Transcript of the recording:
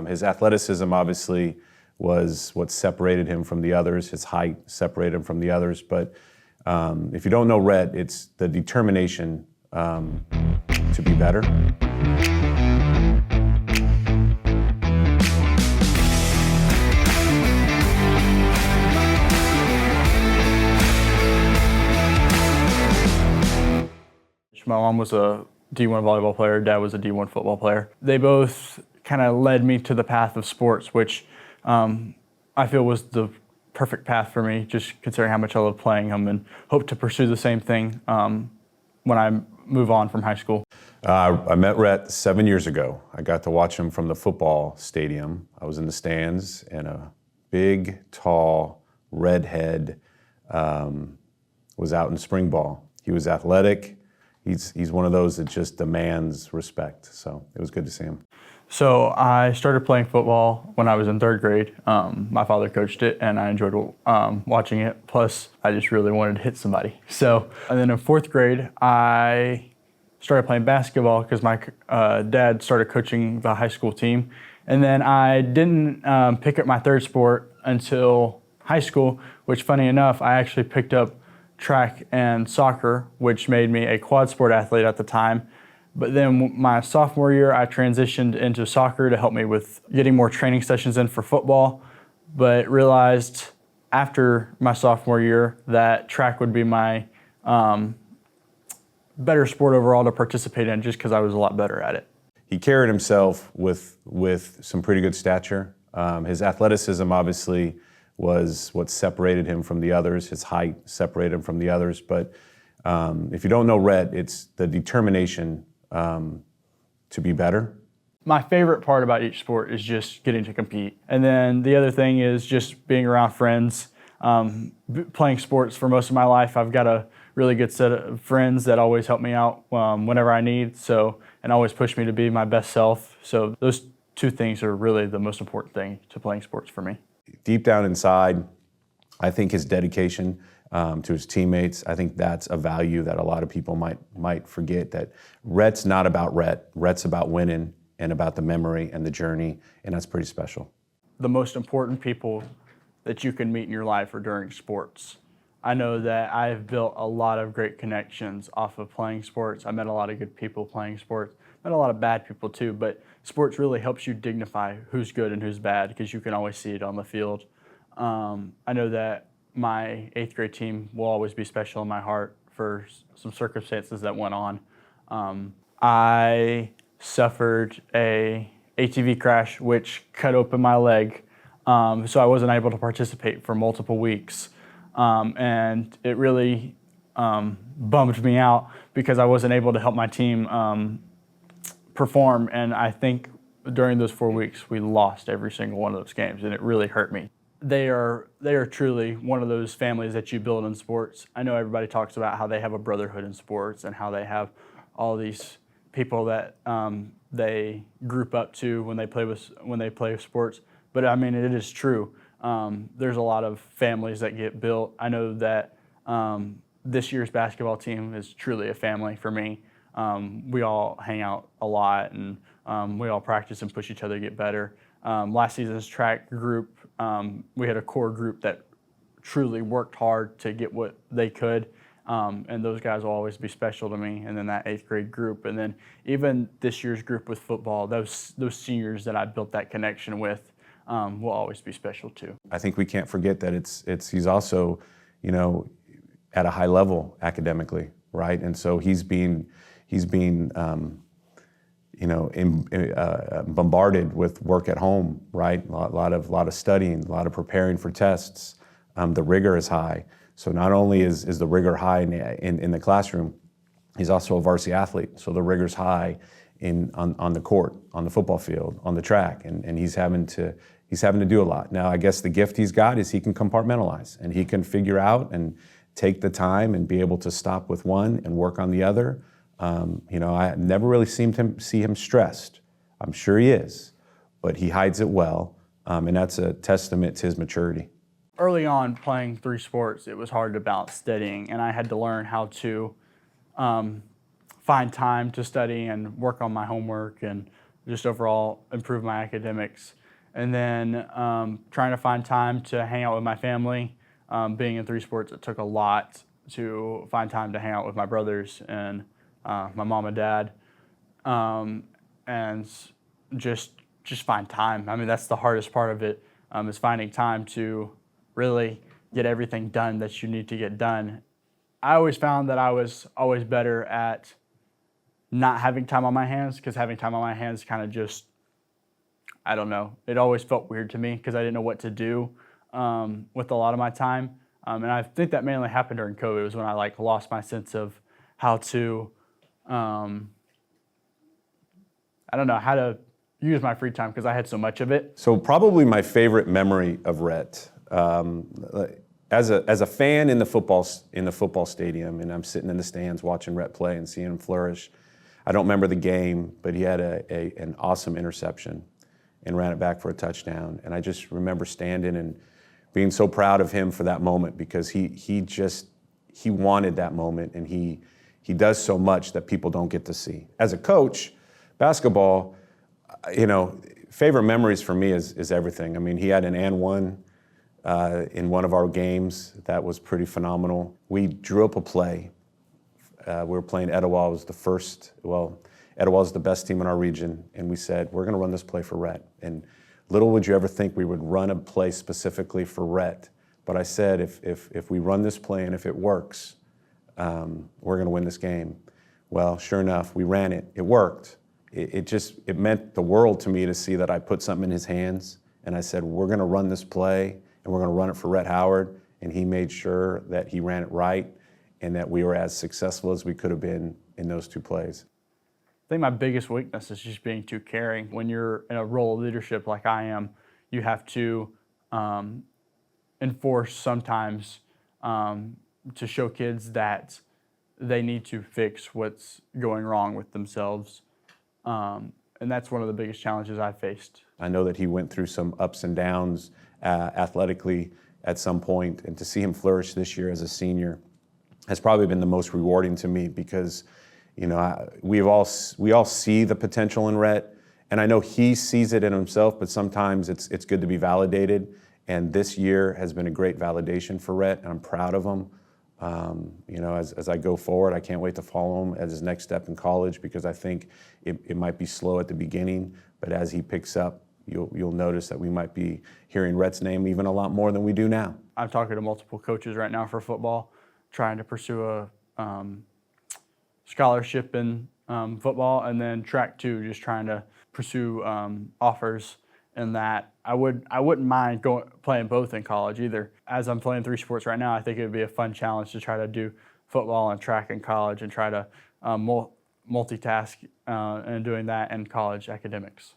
His athleticism obviously was what separated him from the others. His height separated him from the others. But if you don't know Rhett, it's the determination to be better. My mom was a D1 volleyball player, dad was a D1 football player. They both kind of led me to the path of sports, which I feel was the perfect path for me, just considering how much I love playing them, and hope to pursue the same thing when I move on from high school. I met Rhett 7 years ago. I got to watch him from the football stadium. I was in the stands, and a big, tall, redhead was out in spring ball. He was athletic. He's one of those that just demands respect, so it was good to see him. So I started playing football when I was in third grade. My father coached it, and I enjoyed watching it. Plus, I just really wanted to hit somebody. And then in fourth grade, I started playing basketball because my dad started coaching the high school team. And then I didn't pick up my third sport until high school, which, funny enough, I actually picked up track and soccer, which made me a quad sport athlete at the time. But then my sophomore year, I transitioned into soccer to help me with getting more training sessions in for football, but realized after my sophomore year that track would be my better sport overall to participate in, just because I was a lot better at it. He carried himself with some pretty good stature. His athleticism obviously was what separated him from the others. His height separated him from the others. But if you don't know Rhett, it's the determination to be better. My favorite part about each sport is just getting to compete. And then the other thing is just being around friends. Playing sports for most of my life, I've got a really good set of friends that always help me out whenever I need, and always push me to be my best self. So those two things are really the most important thing to playing sports for me. Deep down inside, I think his dedication to his teammates, I think that's a value that a lot of people might forget, that Rhett's not about Rhett. Rhett's about winning and about the memory and the journey, and that's pretty special. The most important people that you can meet in your life are during sports. I know that I've built a lot of great connections off of playing sports. I met a lot of good people playing sports. Met a lot of bad people too, but sports really helps you dignify who's good and who's bad, because you can always see it on the field. I know that my 8th grade team will always be special in my heart for some circumstances that went on. I suffered a ATV crash which cut open my leg, so I wasn't able to participate for multiple weeks. And it really bummed me out because I wasn't able to help my team perform, and I think during those 4 weeks we lost every single one of those games, and it really hurt me. They are truly one of those families that you build in sports. I know everybody talks about how they have a brotherhood in sports and how they have all these people that they group up to when they play sports, but I mean, it is true. There's a lot of families that get built. I know that this year's basketball team is truly a family for me. We all hang out a lot, and we all practice and push each other to get better. Last season's track group, we had a core group that truly worked hard to get what they could, and those guys will always be special to me. And then that 8th grade group, and then even this year's group with football, those seniors that I built that connection with will always be special too. I think we can't forget that he's also, at a high level academically, right? And so he's being bombarded with work at home, right? A lot of studying, a lot of preparing for tests. The rigor is high. So not only is the rigor high in the classroom, he's also a varsity athlete. So the rigor's high on the court, on the football field, on the track, and he's having to do a lot. Now, I guess the gift he's got is he can compartmentalize, and he can figure out and take the time and be able to stop with one and work on the other. I never really seemed to see him stressed. I'm sure he is, but he hides it well, and that's a testament to his maturity. Early on, playing 3 sports, it was hard to balance studying, and I had to learn how to find time to study and work on my homework and just overall improve my academics. And then trying to find time to hang out with my family. Being in 3 sports, it took a lot to find time to hang out with my brothers and my mom and dad, and just find time. I mean, that's the hardest part of it, is finding time to really get everything done that you need to get done. I always found that I was always better at not having time on my hands, because having time on my hands kind of just, I don't know, it always felt weird to me because I didn't know what to do with a lot of my time. And I think that mainly happened during COVID. It was when I lost my sense of how to, I don't know, how to use my free time because I had so much of it. So probably my favorite memory of Rhett, as a fan in the football stadium, and I'm sitting in the stands watching Rhett play and seeing him flourish. I don't remember the game, but he had an awesome interception and ran it back for a touchdown. And I just remember standing and being so proud of him for that moment, because he wanted that moment, and he does so much that people don't get to see. As a coach, basketball, favorite memories for me is everything. I mean, he had an and one in one of our games that was pretty phenomenal. We drew up a play. We were playing Etowah. Was the first. Well, Etowah was the best team in our region, and we said we're going to run this play for Rhett. And little would you ever think we would run a play specifically for Rhett. But I said, if we run this play and if it works, we're going to win this game. Well, sure enough, we ran it. It worked. It meant the world to me to see that I put something in his hands, and I said, we're going to run this play, and we're going to run it for Rhett Howard. And he made sure that he ran it right, and that we were as successful as we could have been in those 2 plays. I think my biggest weakness is just being too caring. When you're in a role of leadership like I am, you have to enforce sometimes to show kids that they need to fix what's going wrong with themselves. And that's one of the biggest challenges I faced. I know that he went through some ups and downs athletically at some point, and to see him flourish this year as a senior has probably been the most rewarding to me, because we all see the potential in Rhett, and I know he sees it in himself, but sometimes it's good to be validated. And this year has been a great validation for Rhett, and I'm proud of him. As I go forward, I can't wait to follow him as his next step in college, because I think it might be slow at the beginning, but as he picks up, you'll notice that we might be hearing Rhett's name even a lot more than we do now. I'm talking to multiple coaches right now for football, trying to pursue a scholarship in football, and then track too, just trying to pursue offers in that. I wouldn't mind playing both in college either. As I'm playing 3 sports right now, I think it would be a fun challenge to try to do football and track in college, and try to multitask in doing that in college academics.